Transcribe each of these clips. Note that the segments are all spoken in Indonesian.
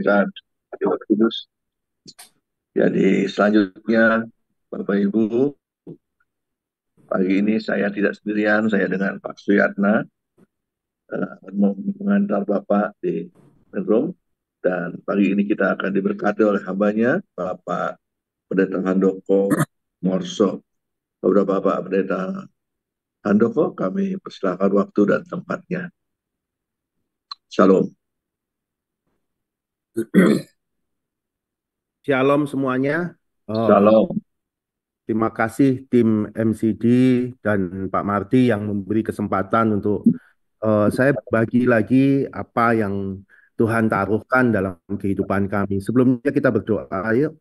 dan Dewa Kudus. Jadi selanjutnya Bapak Ibu, pagi ini saya tidak sendirian, saya dengan Pak Suyatna mengantar Bapak di room, dan pagi ini kita akan diberkati oleh hambanya Bapak Pendeta Handoko Morso. Kepada Bapak Pendeta Handoko, kami persilakan waktu dan tempatnya. Shalom. Shalom semuanya. Shalom. Terima kasih tim MCD dan Pak Marty yang memberi kesempatan untuk saya bagi lagi apa yang Tuhan taruhkan dalam kehidupan kami. Sebelumnya kita berdoa, yuk.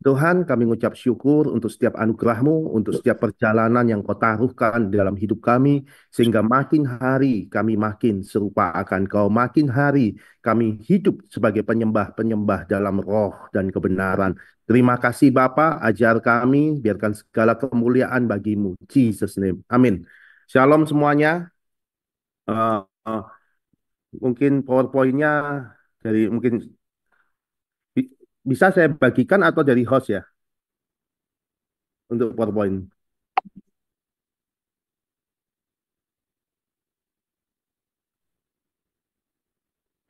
Tuhan, kami mengucap syukur untuk setiap anugerah-Mu, untuk setiap perjalanan yang Kau taruhkan dalam hidup kami, sehingga makin hari kami makin serupa akan Kau, makin hari kami hidup sebagai penyembah-penyembah dalam roh dan kebenaran. Terima kasih Bapa, ajar kami, biarkan segala kemuliaan bagi-Mu. Jesus name. Amin. Shalom semuanya. Eh, eh, mungkin PowerPoint-nya dari mungkin bi- bisa saya bagikan atau dari host ya untuk PowerPoint.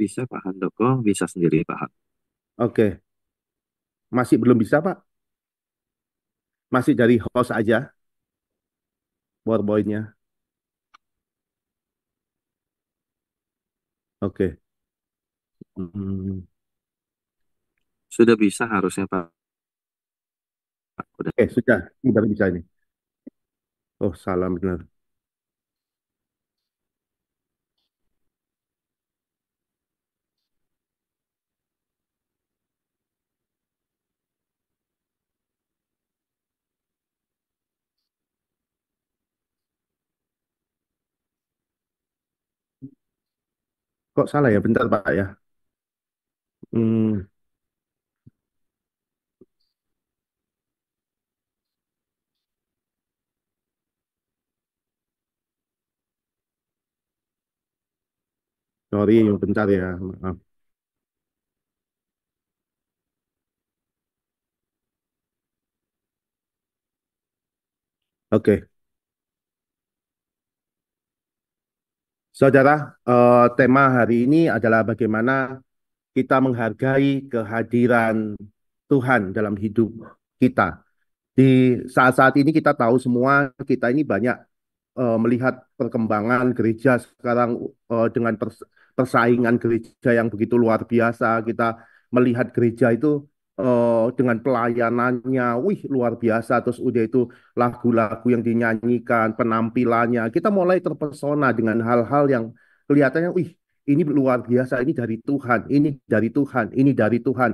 Bisa Pak Handoko, bisa sendiri Pak Han. Oke. Masih belum bisa, Pak? Masih dari host aja, PowerPoint-nya. Oke. Hmm. Sudah bisa harusnya Pak. Udah. Oke, sudah. Ini baru bisa ini. Oh, salah benar. Kok salah ya? Bentar, Pak ya. Hmm, sorry, bentar ya. Maaf. Oke. Saudara, tema hari ini adalah bagaimana kita menghargai kehadiran Tuhan dalam hidup kita. Di saat-saat ini kita tahu semua, kita ini banyak melihat perkembangan gereja sekarang dengan persaingan gereja yang begitu luar biasa. Kita melihat gereja itu dengan pelayanannya, wih luar biasa. Terus udah itu lagu-lagu yang dinyanyikan, penampilannya. Kita mulai terpesona dengan hal-hal yang kelihatannya, wih ini luar biasa, ini dari Tuhan, ini dari Tuhan, ini dari Tuhan.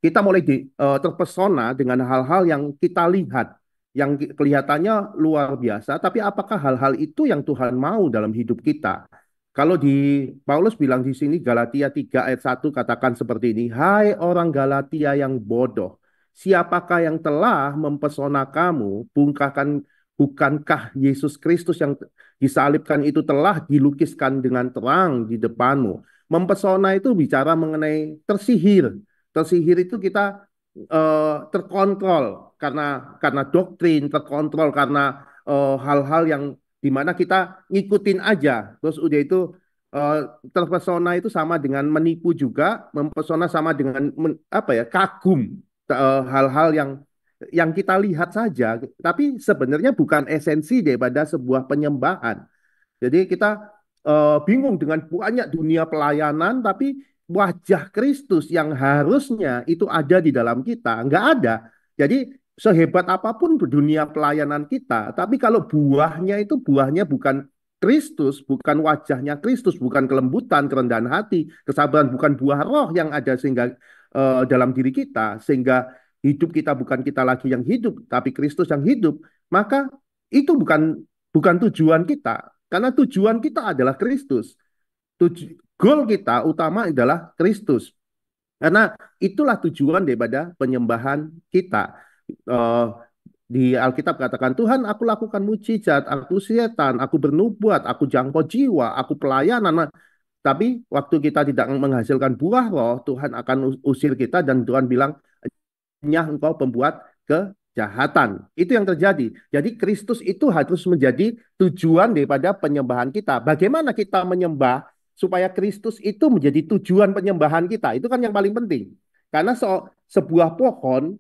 Kita mulai terpesona dengan hal-hal yang kita lihat, yang kelihatannya luar biasa, tapi apakah hal-hal itu yang Tuhan mau dalam hidup kita? Kalau di Paulus bilang di sini Galatia 3 ayat 1 katakan seperti ini, hai orang Galatia yang bodoh, siapakah yang telah mempesona kamu, bukankah Yesus Kristus yang disalibkan itu telah dilukiskan dengan terang di depanmu? Mempesona itu bicara mengenai tersihir. Tersihir itu kita terkontrol karena doktrin, terkontrol karena hal-hal yang dimana kita ngikutin aja. Terus udah itu eh, terpesona itu sama dengan menipu juga, mempesona sama dengan apa ya kagum hal-hal yang kita lihat saja, tapi sebenarnya bukan esensi daripada sebuah penyembahan. Jadi kita bingung dengan banyak dunia pelayanan, tapi wajah Kristus yang harusnya itu ada di dalam kita, nggak ada. Jadi sehebat apapun dunia pelayanan kita, tapi kalau buahnya bukan Kristus, bukan wajahnya Kristus, bukan kelembutan, kerendahan hati, kesabaran, bukan buah roh yang ada sehingga dalam diri kita, sehingga hidup kita bukan kita lagi yang hidup, tapi Kristus yang hidup, maka itu bukan tujuan kita. Karena tujuan kita adalah Kristus. Goal kita utama adalah Kristus. Karena itulah tujuan daripada penyembahan kita. Eh, di Alkitab katakan, Tuhan aku lakukan mujizat, aku setan, aku bernubuat, aku jangkau jiwa, aku pelayanan. Tapi waktu kita tidak menghasilkan buah roh, Tuhan akan usir kita dan Tuhan bilang, "Nyah engkau pembuat kejahatan." Itu yang terjadi. Jadi Kristus itu harus menjadi tujuan daripada penyembahan kita. Bagaimana kita menyembah supaya Kristus itu menjadi tujuan penyembahan kita? Itu kan yang paling penting. Karena sebuah pohon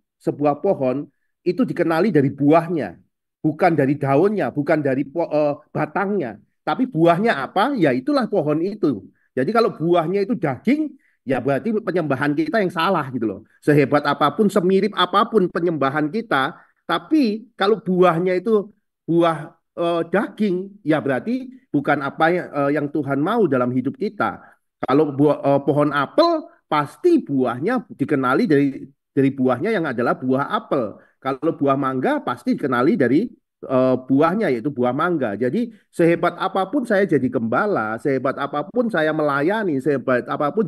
itu dikenali dari buahnya, bukan dari daunnya, bukan dari batangnya. Tapi buahnya apa? Ya itulah pohon itu. Jadi kalau buahnya itu daging, ya berarti penyembahan kita yang salah gitu loh. Sehebat apapun, semirip apapun penyembahan kita, tapi kalau buahnya itu buah daging, ya berarti bukan apa yang Tuhan mau dalam hidup kita. Kalau pohon apel, pasti buahnya dikenali dari buahnya yang adalah buah apel. Kalau buah mangga pasti dikenali dari buahnya yaitu buah mangga. Jadi sehebat apapun saya jadi gembala, sehebat apapun saya melayani, sehebat apapun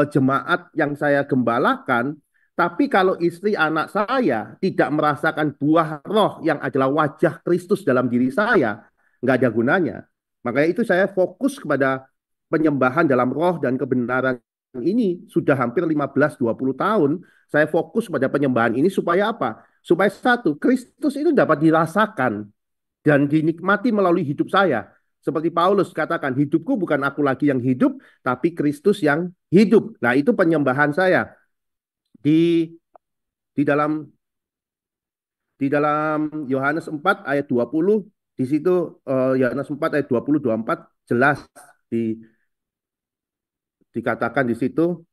jemaat yang saya gembalakan, tapi kalau istri anak saya tidak merasakan buah roh yang adalah wajah Kristus dalam diri saya, nggak ada gunanya. Makanya itu saya fokus kepada penyembahan dalam roh dan kebenaran ini sudah hampir 15-20 tahun. Saya fokus pada penyembahan ini supaya apa? Supaya satu, Kristus itu dapat dirasakan dan dinikmati melalui hidup saya. Seperti Paulus katakan, hidupku bukan aku lagi yang hidup, tapi Kristus yang hidup. Nah, itu penyembahan saya. Di di dalam Yohanes 4 ayat 20, di situ Yohanes 4 ayat 20-24 jelas dikatakan di situ.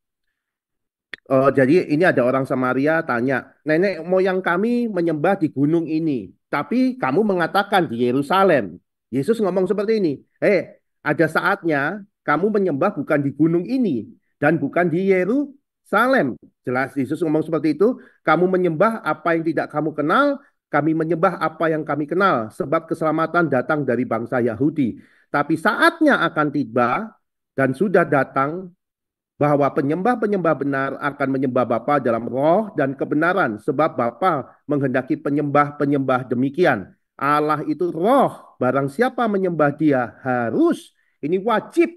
Jadi ini ada orang Samaria tanya, nenek moyang kami menyembah di gunung ini, tapi kamu mengatakan di Yerusalem. Yesus ngomong seperti ini, ada saatnya kamu menyembah bukan di gunung ini dan bukan di Yerusalem. Jelas Yesus ngomong seperti itu, kamu menyembah apa yang tidak kamu kenal, kami menyembah apa yang kami kenal, sebab keselamatan datang dari bangsa Yahudi. Tapi saatnya akan tiba dan sudah datang bahwa penyembah-penyembah benar akan menyembah Bapa dalam roh dan kebenaran, sebab Bapa menghendaki penyembah-penyembah demikian. Allah itu roh, barang siapa menyembah dia harus, ini wajib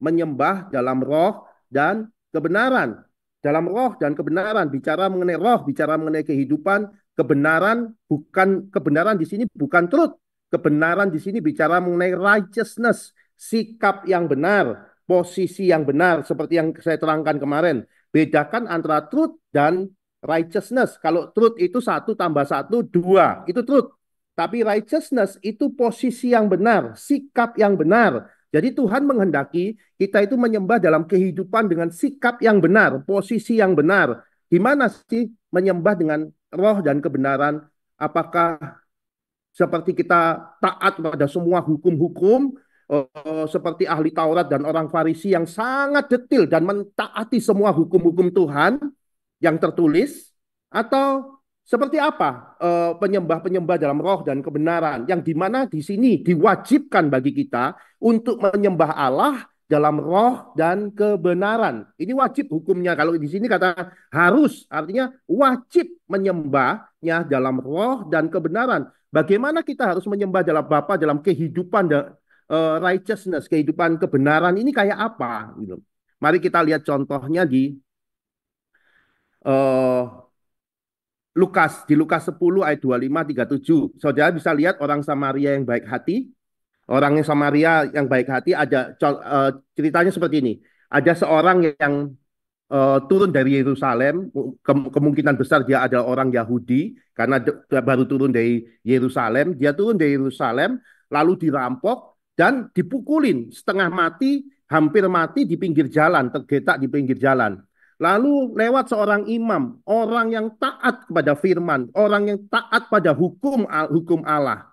menyembah dalam roh dan kebenaran. Dalam roh dan kebenaran, bicara mengenai roh, bicara mengenai kehidupan, kebenaran bukan kebenaran di sini bukan truth. Kebenaran di sini bicara mengenai righteousness, sikap yang benar, posisi yang benar seperti yang saya terangkan kemarin. Bedakan antara truth dan righteousness. Kalau truth itu 1+1=2, itu truth. Tapi righteousness itu posisi yang benar, sikap yang benar. Jadi Tuhan menghendaki kita itu menyembah dalam kehidupan dengan sikap yang benar, posisi yang benar. Gimana sih menyembah dengan roh dan kebenaran? Apakah seperti kita taat pada semua hukum-hukum, seperti ahli Taurat dan orang Farisi yang sangat detail dan mentaati semua hukum-hukum Tuhan yang tertulis, atau seperti apa penyembah-penyembah dalam roh dan kebenaran yang dimana di sini diwajibkan bagi kita untuk menyembah Allah dalam roh dan kebenaran. Ini wajib hukumnya. Kalau di sini kata harus, artinya wajib menyembahnya dalam roh dan kebenaran. Bagaimana kita harus menyembah dalam Bapa dalam kehidupan righteousness, kehidupan kebenaran ini kayak apa gitu. Mari kita lihat contohnya di uh, di Lukas 10 ayat 25-37. Saudara bisa lihat orang Samaria yang baik hati. Orang yang Samaria yang baik hati ada ceritanya seperti ini. Ada seorang yang turun dari Yerusalem, kemungkinan besar dia adalah orang Yahudi karena baru turun dari Yerusalem. Dia turun dari Yerusalem lalu dirampok dan dipukulin setengah mati, hampir mati di pinggir jalan, tergeletak di pinggir jalan. Lalu lewat seorang imam, orang yang taat kepada firman, orang yang taat pada hukum Allah,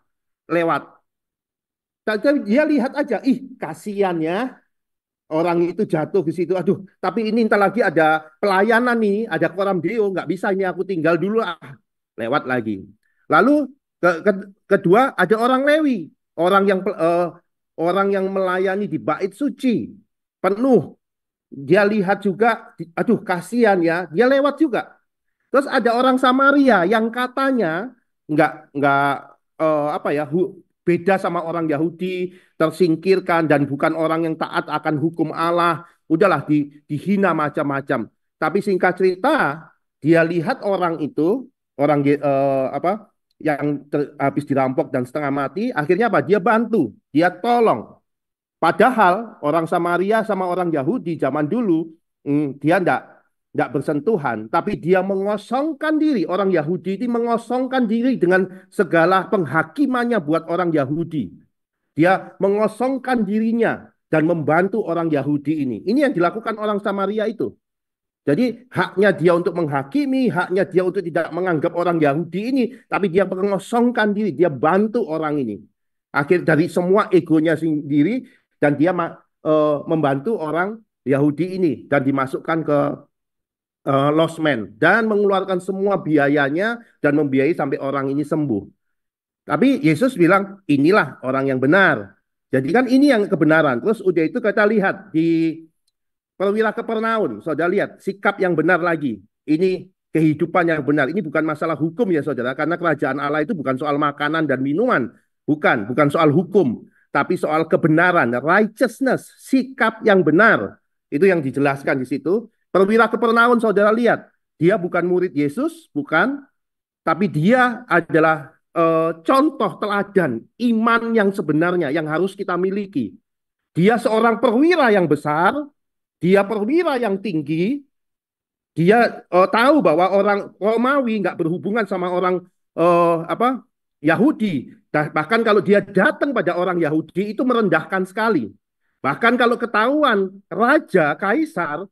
lewat. Dia lihat aja, kasihan ya, orang itu jatuh di situ. Aduh, tapi ini entar lagi ada pelayanan nih, ada koram deo, nggak bisa ini aku tinggal dulu. Lewat lagi. Lalu kedua ada orang Lewi, orang yang melayani di bait suci, penuh. Dia lihat juga, aduh kasihan ya, dia lewat juga. Terus ada orang Samaria yang katanya nggak apa ya, beda sama orang Yahudi, tersingkirkan dan bukan orang yang taat akan hukum Allah. Udahlah dihina macam-macam. Tapi singkat cerita, dia lihat orang itu, orang apa yang habis dirampok dan setengah mati, akhirnya apa? Dia bantu, dia tolong. Padahal orang Samaria sama orang Yahudi zaman dulu, dia enggak bersentuhan, tapi dia mengosongkan diri. Orang Yahudi itu mengosongkan diri dengan segala penghakimannya buat orang Yahudi. Dia mengosongkan dirinya dan membantu orang Yahudi ini. Ini yang dilakukan orang Samaria itu. Jadi haknya dia untuk menghakimi, haknya dia untuk tidak menganggap orang Yahudi ini, tapi dia mengosongkan diri, dia bantu orang ini. Akhir dari semua egonya sendiri, dan dia membantu orang Yahudi ini dan dimasukkan ke lost man dan mengeluarkan semua biayanya dan membiayai sampai orang ini sembuh. Tapi Yesus bilang inilah orang yang benar. Jadi kan ini yang kebenaran. Terus udah itu kita lihat di perwira Kapernaum, saudara lihat sikap yang benar lagi. Ini kehidupan yang benar. Ini bukan masalah hukum ya saudara, karena kerajaan Allah itu bukan soal makanan dan minuman, bukan soal hukum, tapi soal kebenaran, righteousness, sikap yang benar. Itu yang dijelaskan di situ. Perwira Kapernaum saudara lihat, dia bukan murid Yesus, bukan, tapi dia adalah contoh teladan iman yang sebenarnya yang harus kita miliki. Dia seorang perwira yang besar, dia perwira yang tinggi, dia tahu bahwa orang Romawi nggak berhubungan sama orang apa Yahudi. Bahkan kalau dia datang pada orang Yahudi itu merendahkan sekali. Bahkan kalau ketahuan raja kaisar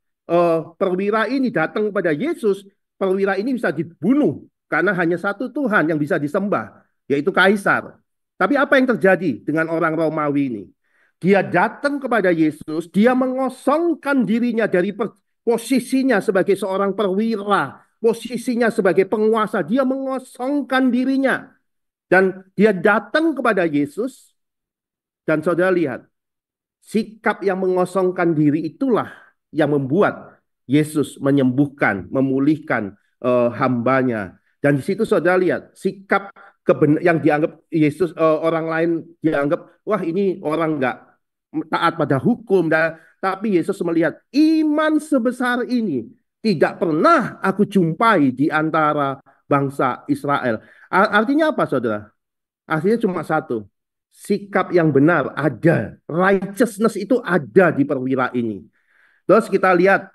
perwira ini datang pada Yesus, perwira ini bisa dibunuh karena hanya satu Tuhan yang bisa disembah, yaitu kaisar. Tapi apa yang terjadi dengan orang Romawi ini? Dia datang kepada Yesus, dia mengosongkan dirinya dari posisinya sebagai seorang perwira, posisinya sebagai penguasa, dia mengosongkan dirinya. Dan dia datang kepada Yesus, dan saudara lihat, sikap yang mengosongkan diri itulah yang membuat Yesus menyembuhkan, memulihkan hambanya. Dan di situ saudara lihat, sikap yang dianggap Yesus, orang lain dianggap, wah ini orang nggak taat pada hukum. Tapi Yesus melihat iman sebesar ini tidak pernah aku jumpai di antara bangsa Israel. Artinya apa saudara? Artinya cuma satu. Sikap yang benar ada. Righteousness itu ada di perwira ini. Terus kita lihat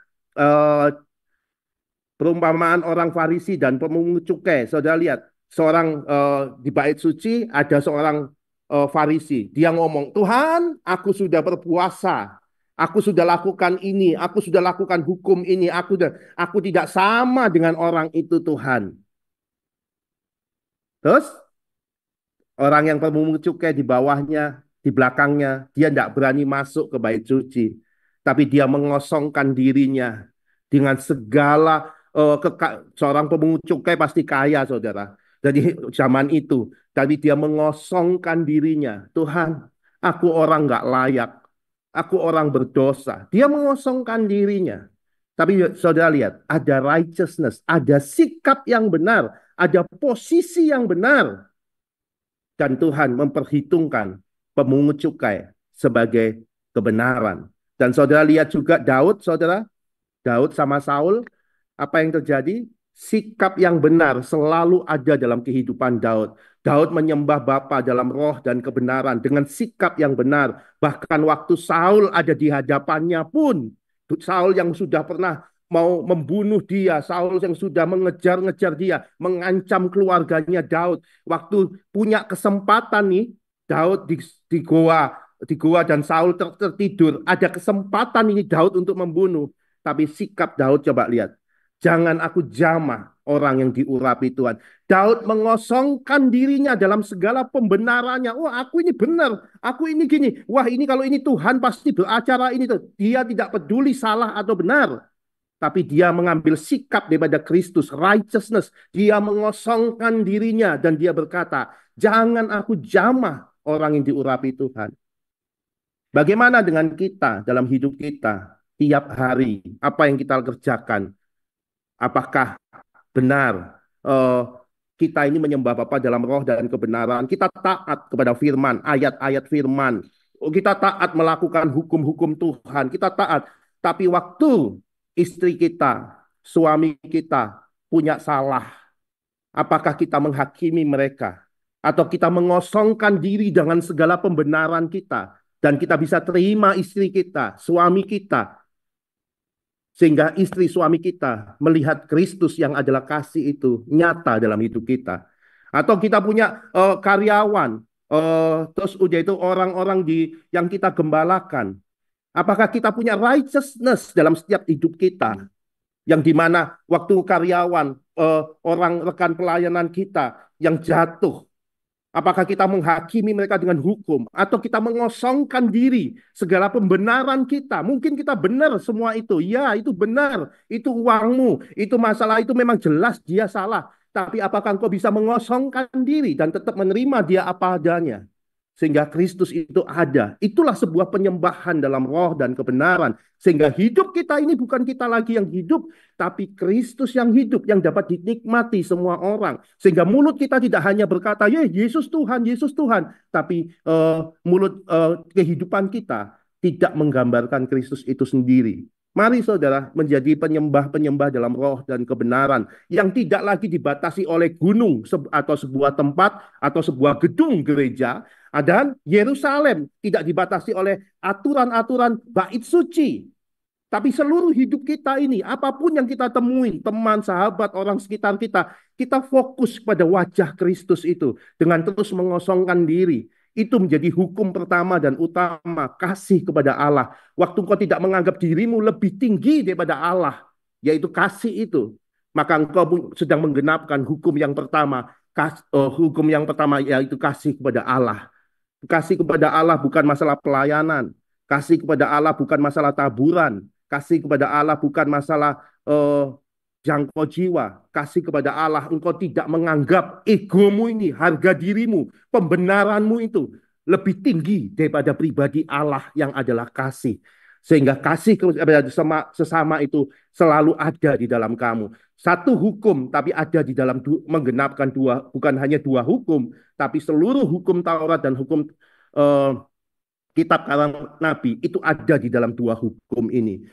perumpamaan orang Farisi dan pemungut cukai. Saudara lihat, seorang di bait suci ada seorang Farisi. Dia ngomong, Tuhan, aku sudah berpuasa. Aku sudah lakukan ini, aku sudah lakukan hukum ini, aku tidak sama dengan orang itu Tuhan. Terus orang yang pemungut cukai di bawahnya, di belakangnya, dia tidak berani masuk ke bait suci. Tapi dia mengosongkan dirinya dengan segala seorang pemungut cukai pasti kaya, saudara. Jadi zaman itu, tapi dia mengosongkan dirinya. Tuhan, aku orang nggak layak. Aku orang berdosa. Dia mengosongkan dirinya. Tapi saudara lihat, ada righteousness, ada sikap yang benar, ada posisi yang benar. Dan Tuhan memperhitungkan pemungut cukai sebagai kebenaran. Dan saudara lihat juga Daud, saudara. Daud sama Saul, apa yang terjadi? Sikap yang benar selalu ada dalam kehidupan Daud. Daud menyembah Bapa dalam roh dan kebenaran dengan sikap yang benar. Bahkan waktu Saul ada di hadapannya pun, Saul yang sudah pernah mau membunuh dia, Saul yang sudah mengejar-ngejar dia, mengancam keluarganya Daud. Waktu punya kesempatan nih, Daud di goa dan Saul tertidur. Ada kesempatan ini Daud untuk membunuh. Tapi sikap Daud coba lihat. Jangan aku jamah orang yang diurapi Tuhan. Daud mengosongkan dirinya dalam segala pembenarannya. Wah, aku ini benar. Aku ini gini. Wah, ini kalau ini Tuhan pasti beracara ini tuh. Dia tidak peduli salah atau benar. Tapi dia mengambil sikap daripada Kristus, righteousness. Dia mengosongkan dirinya dan dia berkata, jangan aku jamah orang yang diurapi Tuhan. Bagaimana dengan kita dalam hidup kita? Tiap hari, apa yang kita kerjakan? Apakah benar kita ini menyembah Bapa dalam roh dan kebenaran, kita taat kepada firman, ayat-ayat firman, kita taat melakukan hukum-hukum Tuhan, kita taat. Tapi waktu istri kita, suami kita punya salah, apakah kita menghakimi mereka? Atau kita mengosongkan diri dengan segala pembenaran kita? Dan kita bisa terima istri kita, suami kita, sehingga istri suami kita melihat Kristus yang adalah kasih itu nyata dalam hidup kita. Atau kita punya karyawan, terus udah itu orang-orang yang kita gembalakan. Apakah kita punya righteousness dalam setiap hidup kita? Yang dimana waktu karyawan, orang rekan pelayanan kita yang jatuh, apakah kita menghakimi mereka dengan hukum atau kita mengosongkan diri segala pembenaran kita? Mungkin kita benar semua itu. Ya, itu benar. Itu uangmu. Itu masalah itu memang jelas dia salah. Tapi apakah engkau bisa mengosongkan diri dan tetap menerima dia apa adanya? Sehingga Kristus itu ada. Itulah sebuah penyembahan dalam roh dan kebenaran. Sehingga hidup kita ini bukan kita lagi yang hidup, tapi Kristus yang hidup, yang dapat dinikmati semua orang. Sehingga mulut kita tidak hanya berkata, ya Yesus Tuhan, Yesus Tuhan. Tapi mulut kehidupan kita tidak menggambarkan Kristus itu sendiri. Mari saudara menjadi penyembah-penyembah dalam roh dan kebenaran. Yang tidak lagi dibatasi oleh gunung atau sebuah tempat atau sebuah gedung gereja. Dan Yerusalem tidak dibatasi oleh aturan-aturan bait suci. Tapi seluruh hidup kita ini, apapun yang kita temui, teman, sahabat, orang sekitar kita, kita fokus pada wajah Kristus itu dengan terus mengosongkan diri. Itu menjadi hukum pertama dan utama, kasih kepada Allah. Waktu engkau tidak menganggap dirimu lebih tinggi daripada Allah, yaitu kasih itu, maka engkau sedang menggenapkan hukum yang pertama. Hukum yang pertama yaitu kasih kepada Allah. Kasih kepada Allah bukan masalah pelayanan. Kasih kepada Allah bukan masalah taburan. Kasih kepada Allah bukan masalah jangkau jiwa. Kasih kepada Allah, engkau tidak menganggap egomu ini, harga dirimu, pembenaranmu itu lebih tinggi daripada pribadi Allah yang adalah kasih. Sehingga kasih kepada sesama itu selalu ada di dalam kamu. Satu hukum, tapi ada di dalam menggenapkan dua, bukan hanya dua hukum, tapi seluruh hukum Taurat dan hukum kitab karang Nabi itu ada di dalam dua hukum ini.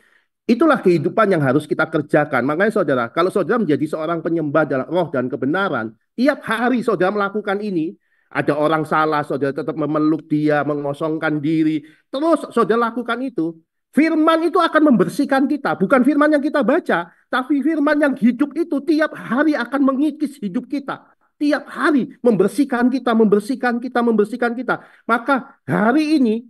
Itulah kehidupan yang harus kita kerjakan. Makanya saudara, kalau saudara menjadi seorang penyembah dalam roh dan kebenaran, tiap hari saudara melakukan ini, ada orang salah, saudara tetap memeluk dia, mengosongkan diri, terus saudara lakukan itu, firman itu akan membersihkan kita. Bukan firman yang kita baca, tapi firman yang hidup itu tiap hari akan mengikis hidup kita. Tiap hari membersihkan kita, membersihkan kita, membersihkan kita. Maka hari ini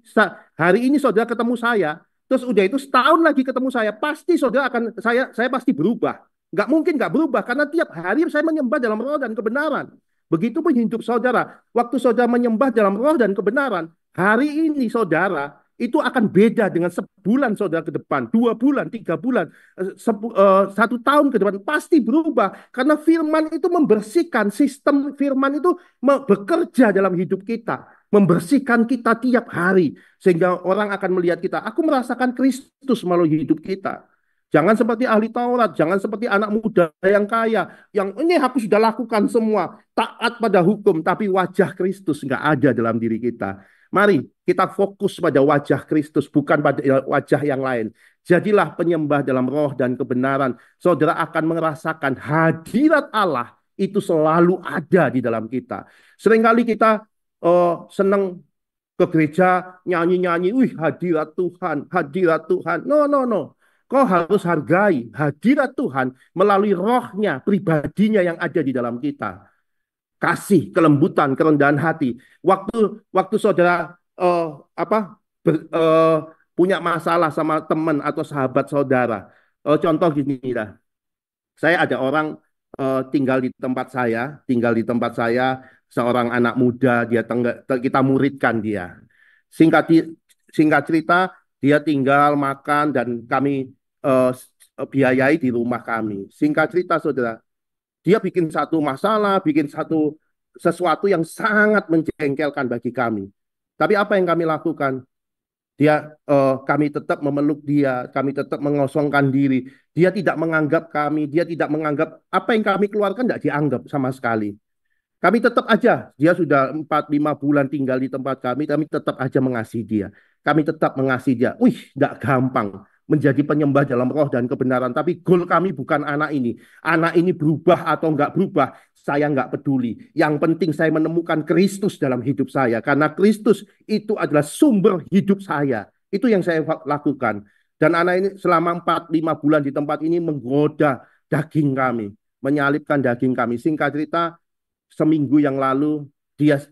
saudara ketemu saya, terus udah itu setahun lagi ketemu saya, pasti saudara akan, saya pasti berubah. Nggak mungkin nggak berubah, karena tiap hari saya menyembah dalam roh dan kebenaran. Begitu pun hidup saudara. Waktu saudara menyembah dalam roh dan kebenaran, hari ini saudara, itu akan beda dengan sebulan saudara ke depan, 2 bulan, 3 bulan, 1 tahun ke depan, pasti berubah. Karena firman itu membersihkan, sistem firman itu bekerja dalam hidup kita, membersihkan kita tiap hari. Sehingga orang akan melihat kita, aku merasakan Kristus melalui hidup kita. Jangan seperti ahli Taurat, jangan seperti anak muda yang kaya, yang ini aku sudah lakukan semua, taat pada hukum, tapi wajah Kristus nggak ada dalam diri kita. Mari kita fokus pada wajah Kristus, bukan pada wajah yang lain. Jadilah penyembah dalam roh dan kebenaran. Saudara akan merasakan hadirat Allah itu selalu ada di dalam kita. Seringkali kita senang ke gereja nyanyi-nyanyi, wih hadirat Tuhan, hadirat Tuhan. No, no, no. Kau harus hargai hadirat Tuhan melalui rohnya, pribadinya yang ada di dalam kita. Kasih, kelembutan, kerendahan hati. Waktu saudara punya masalah sama teman atau sahabat saudara. Contoh gini lah. Saya ada orang tinggal di tempat saya, seorang anak muda, kita muridkan dia. Singkat cerita, dia tinggal makan dan kami biayai di rumah kami. Singkat cerita saudara, dia bikin satu masalah, bikin sesuatu yang sangat menjengkelkan bagi kami. Tapi apa yang kami lakukan? Kami tetap memeluk dia, kami tetap mengosongkan diri. Dia tidak menganggap kami, dia tidak menganggap apa yang kami keluarkan tidak dianggap sama sekali. Kami tetap aja, dia sudah 4-5 bulan tinggal di tempat kami tetap aja mengasihi dia. Kami tetap mengasihi dia. Wih, tidak gampang menjadi penyembah dalam roh dan kebenaran. Tapi goal kami bukan anak ini. Anak ini berubah atau enggak berubah, saya enggak peduli. Yang penting saya menemukan Kristus dalam hidup saya. Karena Kristus itu adalah sumber hidup saya. Itu yang saya lakukan. Dan anak ini selama 4-5 bulan di tempat ini menggoda daging kami. Menyalipkan daging kami. Singkat cerita, seminggu yang lalu dia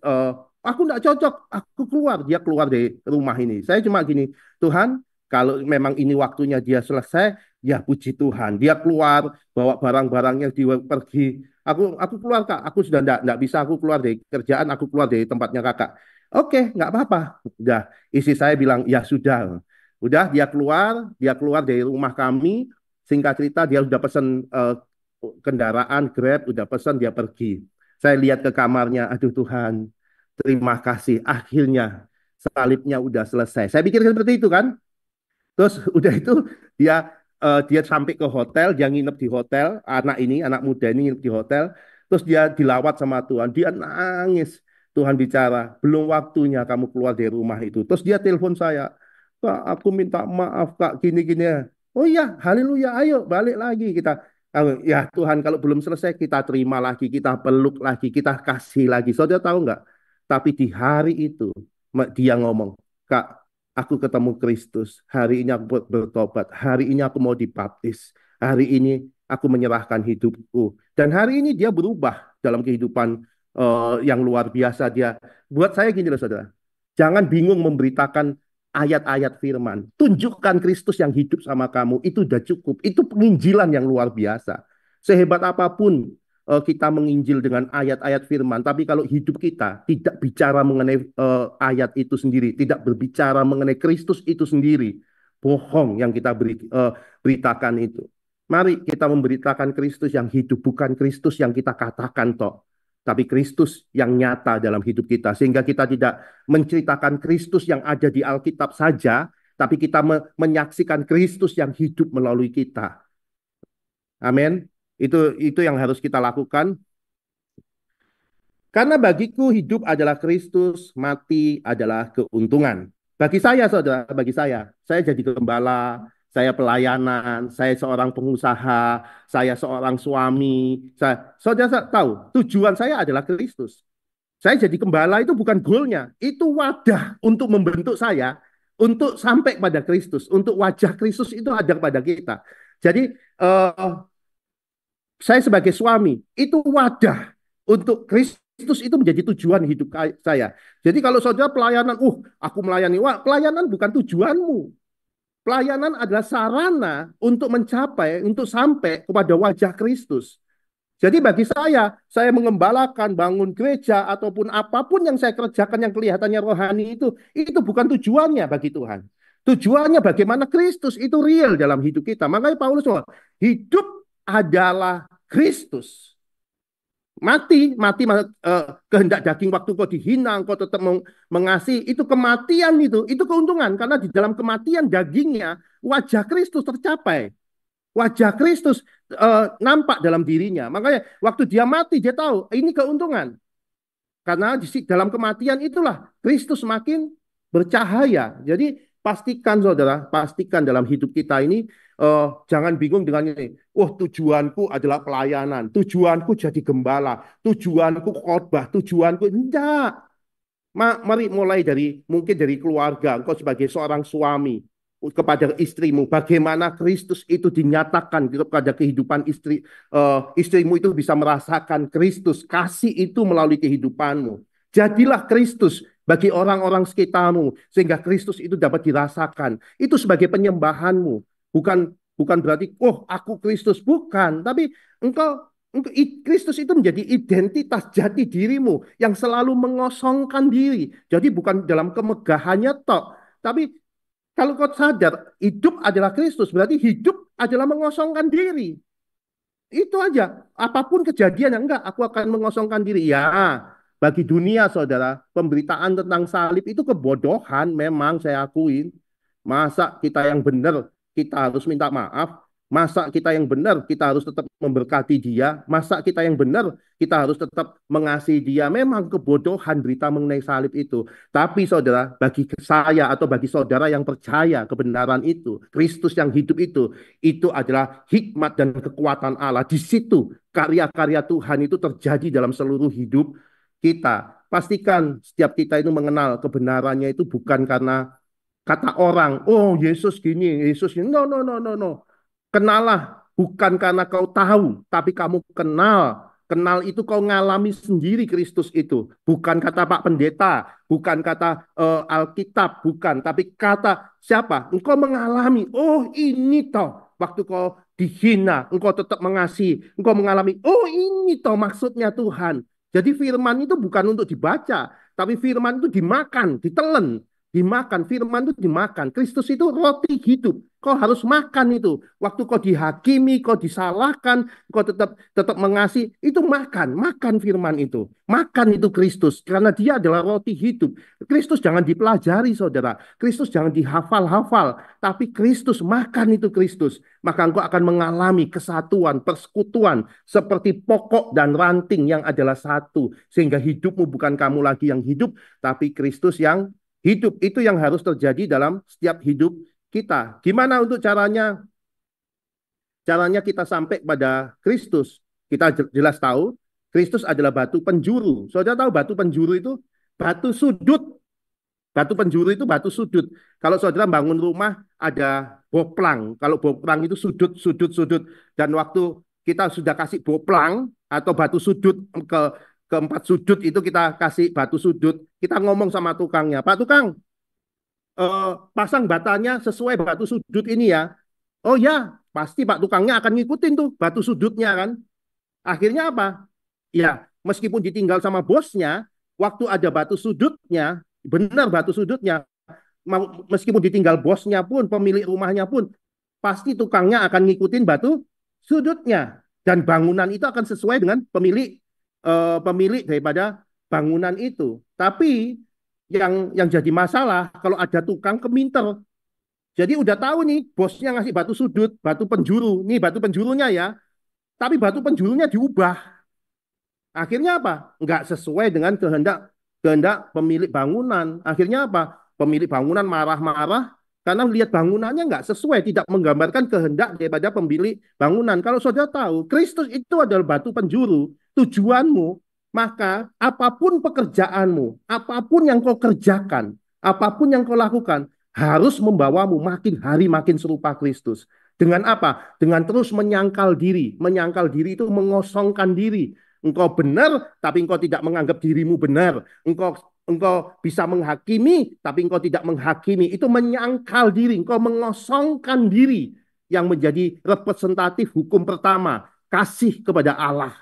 aku nggak cocok, aku keluar, dia keluar dari rumah ini. Saya cuma gini, Tuhan, kalau memang ini waktunya dia selesai, ya puji Tuhan, dia keluar bawa barang-barangnya, dia pergi. Aku keluar, Kak, aku sudah nggak bisa, aku keluar dari kerjaan, aku keluar dari tempatnya Kakak. Oke, nggak apa-apa. Udah, istri saya bilang ya sudah. Udah, dia keluar dari rumah kami. Singkat cerita, dia sudah pesan kendaraan Grab, udah pesan, dia pergi. Saya lihat ke kamarnya, aduh Tuhan, terima kasih. Akhirnya salibnya udah selesai. Saya pikir seperti itu kan. Terus udah itu dia sampai ke hotel, dia nginep di hotel. Anak muda ini nginep di hotel. Terus dia dilawat sama Tuhan. Dia nangis. Tuhan bicara, belum waktunya kamu keluar dari rumah itu. Terus dia telepon saya, Kak, aku minta maaf Kak, gini-gini ya. Oh iya, haleluya, ayo balik lagi kita. Ya Tuhan, kalau belum selesai kita terima lagi, kita peluk lagi, kita kasih lagi. Saudara tahu nggak? Tapi di hari itu dia ngomong, Kak, aku ketemu Kristus. Hari ini aku bertobat. Hari ini aku mau dibaptis. Hari ini aku menyerahkan hidupku. Dan hari ini dia berubah dalam kehidupan yang luar biasa dia. Buat saya gini loh saudara. Jangan bingung memberitakan ayat-ayat firman. Tunjukkan Kristus yang hidup sama kamu. Itu udah cukup. Itu penginjilan yang luar biasa. Sehebat apapun kita menginjil dengan ayat-ayat firman, tapi kalau hidup kita tidak bicara mengenai ayat itu sendiri, tidak berbicara mengenai Kristus itu sendiri, bohong yang kita beritakan itu. Mari kita memberitakan Kristus yang hidup, bukan Kristus yang kita katakan toh, tapi Kristus yang nyata dalam hidup kita, sehingga kita tidak menceritakan Kristus yang ada di Alkitab saja, tapi kita menyaksikan Kristus yang hidup melalui kita. Amin. Itu yang harus kita lakukan. Karena bagiku hidup adalah Kristus, mati adalah keuntungan. Bagi saya, saudara, bagi saya jadi gembala, saya pelayanan, saya seorang pengusaha, saya seorang suami. Saudara tahu, tujuan saya adalah Kristus. Saya jadi gembala itu bukan goalnya, itu wadah untuk membentuk saya, untuk sampai pada Kristus, untuk wajah Kristus itu ada pada kita. Jadi, saya sebagai suami itu wadah untuk Kristus itu menjadi tujuan hidup saya. Jadi kalau saudara pelayanan, aku melayani, pelayanan bukan tujuanmu. Pelayanan adalah sarana untuk mencapai, untuk sampai kepada wajah Kristus. Jadi bagi saya mengembalakan, bangun gereja, ataupun apapun yang saya kerjakan yang kelihatannya rohani itu bukan tujuannya bagi Tuhan. Tujuannya bagaimana Kristus itu real dalam hidup kita. Makanya Paulus bilang, hidup adalah Kristus. Mati, kehendak daging waktu kau dihina, kau tetap mengasihi, itu kematian itu keuntungan. Karena di dalam kematian dagingnya, wajah Kristus tercapai. Wajah Kristus nampak dalam dirinya. Makanya waktu dia mati, dia tahu ini keuntungan. Karena dalam kematian itulah Kristus makin bercahaya. Jadi pastikan saudara, pastikan dalam hidup kita ini jangan bingung dengan ini. Tujuanku adalah pelayanan, tujuanku jadi gembala, tujuanku khotbah, tujuanku enggak. Mari mulai mungkin dari keluarga, engkau sebagai seorang suami kepada istrimu, bagaimana Kristus itu dinyatakan kepada kehidupan istrimu itu bisa merasakan Kristus, kasih itu melalui kehidupanmu. Jadilah Kristus bagi orang-orang sekitarmu, sehingga Kristus itu dapat dirasakan. Itu sebagai penyembahanmu, bukan berarti, aku Kristus, bukan. Tapi Kristus itu menjadi identitas jati dirimu yang selalu mengosongkan diri. Jadi bukan dalam kemegahannya tok, tapi kalau kau sadar hidup adalah Kristus, berarti hidup adalah mengosongkan diri. Itu aja. Apapun kejadian yang enggak, aku akan mengosongkan diri. Ya, bagi dunia saudara, pemberitaan tentang salib itu kebodohan, memang saya akuin. Masa kita yang benar, kita harus minta maaf. Masa kita yang benar, kita harus tetap memberkati dia. Masa kita yang benar, kita harus tetap mengasihi dia. Memang kebodohan berita mengenai salib itu. Tapi saudara, bagi saya atau bagi saudara yang percaya kebenaran itu, Kristus yang hidup itu adalah hikmat dan kekuatan Allah. Di situ karya-karya Tuhan itu terjadi dalam seluruh hidup kita. Pastikan setiap kita itu mengenal kebenarannya itu bukan karena kata orang, oh Yesus gini, Yesus ini. No, no, no, no, no. Kenallah bukan karena kau tahu, tapi kamu kenal. Kenal itu kau ngalami sendiri Kristus itu. Bukan kata Pak Pendeta, bukan kata Alkitab, bukan. Tapi kata siapa? Engkau mengalami, oh ini toh. Waktu kau dihina, engkau tetap mengasihi. Engkau mengalami, oh ini toh maksudnya Tuhan. Jadi firman itu bukan untuk dibaca, tapi firman itu dimakan, ditelan. Dimakan, firman itu dimakan. Kristus itu roti hidup. Kau harus makan itu. Waktu kau dihakimi, kau disalahkan, kau tetap mengasihi, itu makan firman itu. Makan itu Kristus karena dia adalah roti hidup. Kristus jangan dipelajari, Saudara. Kristus jangan dihafal-hafal, tapi Kristus makan itu Kristus. Maka engkau akan mengalami kesatuan, persekutuan seperti pokok dan ranting yang adalah satu, sehingga hidupmu bukan kamu lagi yang hidup, tapi Kristus yang hidup. Itu yang harus terjadi dalam setiap hidup kita. Gimana untuk caranya? Caranya kita sampai pada Kristus. Kita jelas tahu Kristus adalah batu penjuru. Saudara tahu batu penjuru itu batu sudut. Batu penjuru itu batu sudut. Kalau saudara bangun rumah ada boplang. Kalau boplang itu sudut, sudut, sudut. Dan waktu kita sudah kasih boplang atau batu sudut keempat sudut itu kita kasih batu sudut. Kita ngomong sama tukangnya, Pak Tukang, pasang batanya sesuai batu sudut ini ya. Oh ya, pasti Pak Tukangnya akan ngikutin tuh batu sudutnya kan. Akhirnya apa? Ya, meskipun ditinggal sama bosnya, waktu ada batu sudutnya, benar batu sudutnya, meskipun ditinggal bosnya pun, pemilik rumahnya pun, pasti tukangnya akan ngikutin batu sudutnya. Dan bangunan itu akan sesuai dengan pemilik daripada bangunan itu. Tapi yang jadi masalah kalau ada tukang keminter. Jadi udah tahu nih bosnya ngasih batu sudut, batu penjuru. Nih batu penjurunya ya. Tapi batu penjurunya diubah. Akhirnya apa? Nggak sesuai dengan kehendak kehendak pemilik bangunan. Akhirnya apa? Pemilik bangunan marah-marah karena lihat bangunannya nggak sesuai, tidak menggambarkan kehendak daripada pemilik bangunan. Kalau saudara tahu, Kristus itu adalah batu penjuru, tujuanmu, maka apapun pekerjaanmu, apapun yang kau kerjakan, apapun yang kau lakukan, harus membawamu makin hari makin serupa Kristus. Dengan apa? Dengan terus menyangkal diri. Menyangkal diri itu mengosongkan diri. Engkau benar, tapi engkau tidak menganggap dirimu benar. Engkau bisa menghakimi, tapi engkau tidak menghakimi. Itu menyangkal diri, engkau mengosongkan diri yang menjadi representatif hukum pertama, kasih kepada Allah.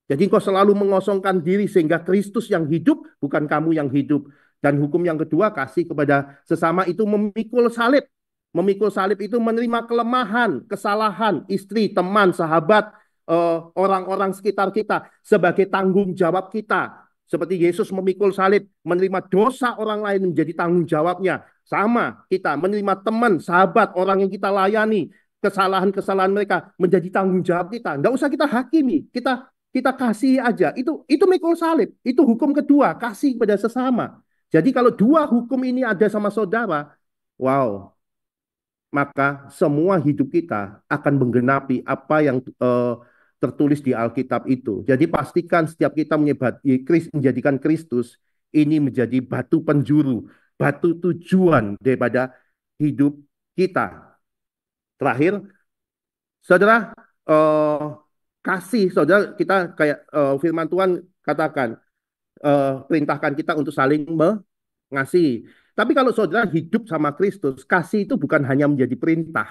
Jadi engkau selalu mengosongkan diri sehingga Kristus yang hidup, bukan kamu yang hidup. Dan hukum yang kedua, kasih kepada sesama itu memikul salib. Memikul salib itu menerima kelemahan, kesalahan, istri, teman, sahabat, orang-orang sekitar kita sebagai tanggung jawab kita. Seperti Yesus memikul salib, menerima dosa orang lain menjadi tanggung jawabnya. Sama kita menerima teman, sahabat, orang yang kita layani, kesalahan-kesalahan mereka menjadi tanggung jawab kita. Nggak usah kita hakimi, kita kasih aja. Itu mikul salib. Itu hukum kedua, kasih pada sesama. Jadi kalau dua hukum ini ada sama saudara, wow, maka semua hidup kita akan menggenapi apa yang tertulis di Alkitab itu. Jadi pastikan setiap kita menjadikan Kristus ini menjadi batu penjuru, batu tujuan daripada hidup kita. Terakhir, saudara, kasih, saudara, kita kayak firman Tuhan katakan, perintahkan kita untuk saling mengasihi. Tapi kalau saudara hidup sama Kristus, kasih itu bukan hanya menjadi perintah,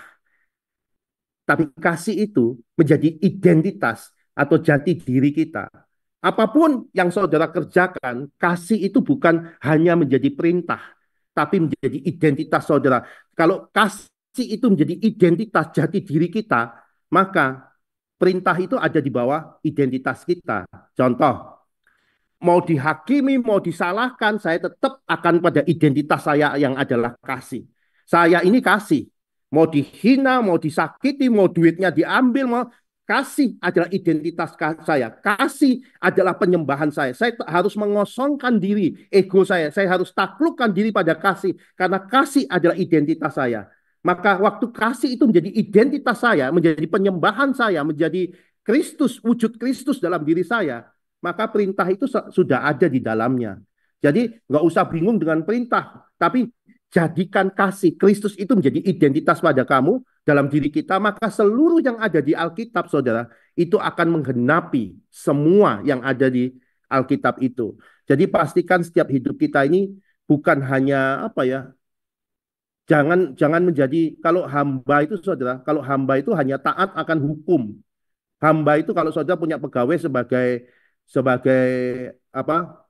tapi kasih itu menjadi identitas atau jati diri kita. Apapun yang saudara kerjakan, kasih itu bukan hanya menjadi perintah, tapi menjadi identitas saudara. Kalau kasih itu menjadi identitas jati diri kita, maka perintah itu ada di bawah identitas kita. Contoh, mau dihakimi, mau disalahkan, saya tetap akan pada identitas saya yang adalah kasih. Saya ini kasih. Mau dihina, mau disakiti, mau duitnya diambil, mau kasih adalah identitas saya. Kasih adalah penyembahan saya. Saya harus mengosongkan diri, ego saya. Saya harus taklukkan diri pada kasih. Karena kasih adalah identitas saya. Maka waktu kasih itu menjadi identitas saya, menjadi penyembahan saya, menjadi Kristus, wujud Kristus dalam diri saya. Maka perintah itu sudah ada di dalamnya. Jadi nggak usah bingung dengan perintah. Tapi jadikan kasih Kristus itu menjadi identitas pada kamu dalam diri kita, maka seluruh yang ada di Alkitab, saudara, itu akan menggenapi semua yang ada di Alkitab itu. Jadi pastikan setiap hidup kita ini bukan hanya apa ya, jangan jangan menjadi kalau hamba itu, saudara, kalau hamba itu hanya taat akan hukum. Hamba itu kalau saudara punya pegawai sebagai sebagai apa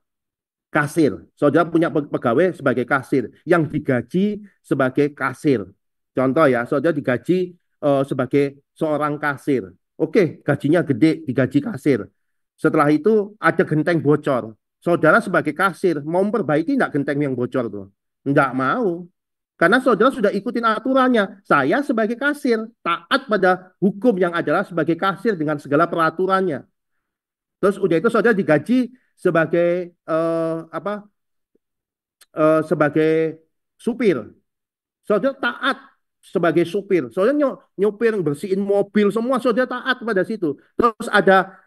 kasir. Saudara punya pegawai sebagai kasir yang digaji sebagai kasir. Contoh ya, saudara digaji sebagai seorang kasir. Oke, gajinya gede, digaji kasir. Setelah itu ada genteng bocor. Saudara sebagai kasir mau memperbaiki enggak genteng yang bocor tuh? Enggak mau. Karena saudara sudah ikutin aturannya. Saya sebagai kasir taat pada hukum yang adalah sebagai kasir dengan segala peraturannya. Terus udah itu saudara digaji sebagai apa sebagai supir. Saudara taat sebagai supir. Saudara nyopir bersihin mobil semua saudara taat pada situ. Terus ada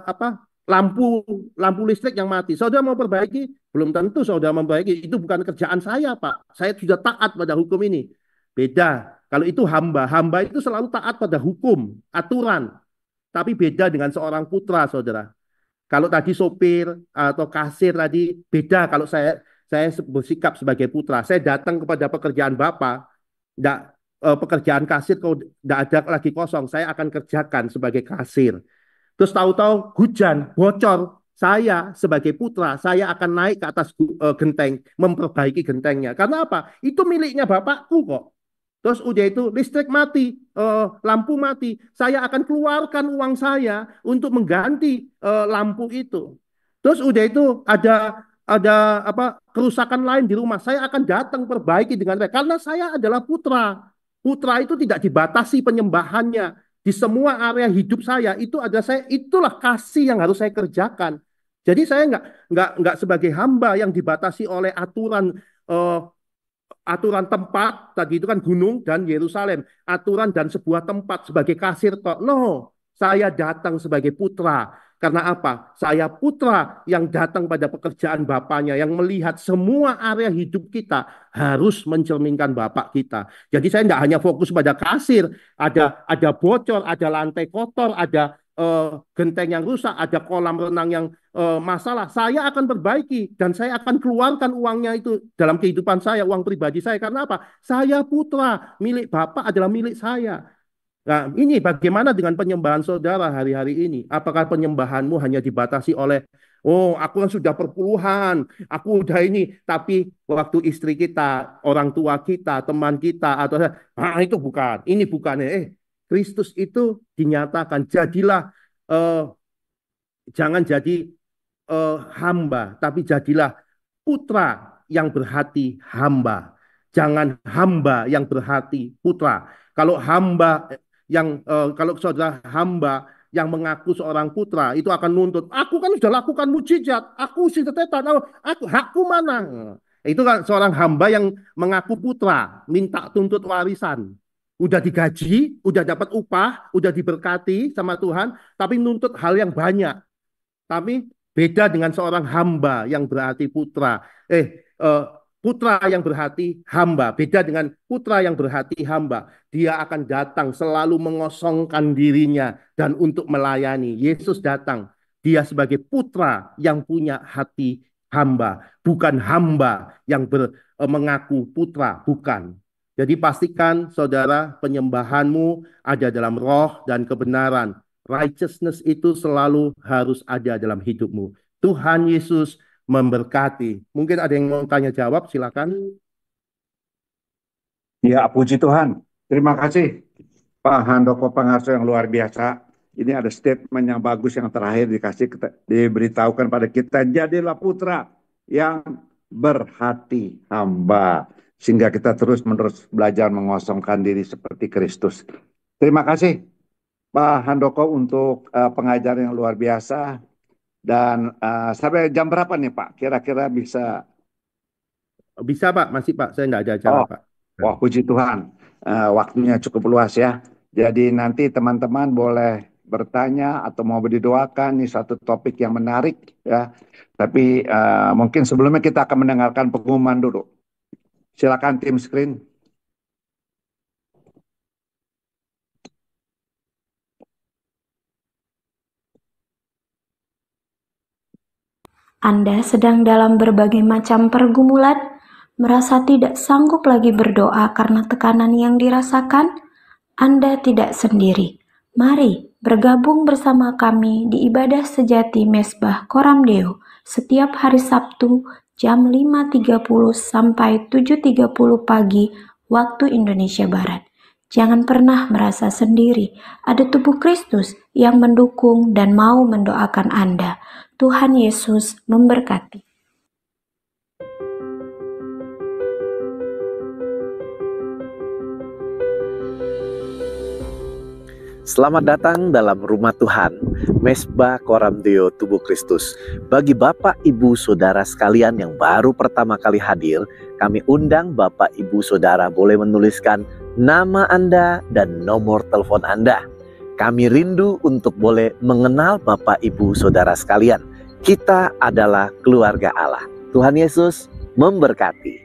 apa? Lampu lampu listrik yang mati. Saudara mau perbaiki? Belum tentu saudara memperbaiki. Itu bukan kerjaan saya, Pak. Saya sudah taat pada hukum ini. Beda. Kalau itu hamba, hamba itu selalu taat pada hukum, aturan. Tapi beda dengan seorang putra, saudara. Kalau tadi sopir atau kasir tadi beda. Kalau saya bersikap sebagai putra, saya datang kepada pekerjaan Bapak, enggak, pekerjaan kasir kalau tidak ada lagi kosong, saya akan kerjakan sebagai kasir. Terus tahu-tahu hujan, bocor, saya sebagai putra, saya akan naik ke atas genteng, memperbaiki gentengnya. Karena apa? Itu miliknya Bapakku kok. Terus udah itu listrik mati, lampu mati. Saya akan keluarkan uang saya untuk mengganti lampu itu. Terus udah itu ada apa kerusakan lain di rumah. Saya akan datang perbaiki dengan baik karena saya adalah putra. Putra itu tidak dibatasi penyembahannya di semua area hidup saya. Itu ada saya. Itulah kasih yang harus saya kerjakan. Jadi saya nggak sebagai hamba yang dibatasi oleh eh, aturan tempat tadi itu kan gunung dan Yerusalem, aturan dan sebuah tempat sebagai kasir toh. No, saya datang sebagai putra. Karena apa? Saya putra yang datang pada pekerjaan bapaknya, yang melihat semua area hidup kita harus mencerminkan bapak kita. Jadi saya tidak hanya fokus pada kasir, ada bocor, ada lantai kotor, ada genteng yang rusak, ada kolam renang yang masalah, saya akan perbaiki dan saya akan keluarkan uangnya itu dalam kehidupan saya, uang pribadi saya. Karena apa? Saya putra, milik Bapak adalah milik saya. Nah, ini bagaimana dengan penyembahan saudara hari-hari ini? Apakah penyembahanmu hanya dibatasi oleh, oh, aku kan sudah perpuluhan, aku udah ini, tapi waktu istri kita, orang tua kita, teman kita, atau itu bukan, ini bukan. Kristus itu dinyatakan, jadilah, jangan jadi hamba, tapi jadilah putra yang berhati hamba. Jangan hamba yang berhati putra. Kalau hamba kalau saudara hamba yang mengaku seorang putra itu akan nuntut. Aku kan sudah lakukan mujizat. Aku sudah tetan. Aku hakku mana? Itu kan seorang hamba yang mengaku putra, minta tuntut warisan. Udah digaji, udah dapat upah, udah diberkati sama Tuhan, tapi nuntut hal yang banyak. Tapi beda dengan seorang hamba yang berarti putra. Putra yang berhati hamba. Beda dengan putra yang berhati hamba. Dia akan datang selalu mengosongkan dirinya dan untuk melayani. Yesus datang. Dia sebagai putra yang punya hati hamba. Bukan hamba yang mengaku putra. Bukan. Jadi pastikan saudara penyembahanmu ada dalam roh dan kebenaran. Righteousness itu selalu harus ada dalam hidupmu. Tuhan Yesus memberkati. Mungkin ada yang mau tanya jawab, silakan. Ya, puji Tuhan. Terima kasih Pak Handoko Pangarso yang luar biasa. Ini ada statement yang bagus yang terakhir diberitahukan pada kita. Jadilah putra yang berhati hamba. sehingga kita terus-menerus belajar mengosongkan diri seperti Kristus. Terima kasih Pak Handoko untuk pengajaran yang luar biasa. Dan sampai jam berapa nih Pak? Kira-kira bisa? Bisa Pak, masih Pak, saya nggak ada acara Oh, Pak. wah puji Tuhan. Waktunya cukup luas ya. Jadi nanti teman-teman boleh bertanya atau mau didoakan. Ini satu topik yang menarik ya. Tapi mungkin sebelumnya kita akan mendengarkan pengumuman dulu. Silakan tim screen. Anda sedang dalam berbagai macam pergumulan, merasa tidak sanggup lagi berdoa karena tekanan yang dirasakan? Anda tidak sendiri. Mari bergabung bersama kami di ibadah sejati Mesbah Koram Deo setiap hari Sabtu jam 5.30 sampai 7.30 pagi waktu Indonesia Barat. Jangan pernah merasa sendiri, ada tubuh Kristus yang mendukung dan mau mendoakan Anda. Tuhan Yesus memberkati. Selamat datang dalam rumah Tuhan, Mesbah Koram Deo Tubuh Kristus. Bagi Bapak, Ibu, Saudara sekalian yang baru pertama kali hadir, kami undang Bapak, Ibu, Saudara boleh menuliskan nama Anda dan nomor telepon Anda. Kami rindu untuk boleh mengenal Bapak, Ibu, Saudara sekalian. Kita adalah keluarga Allah. Tuhan Yesus memberkati.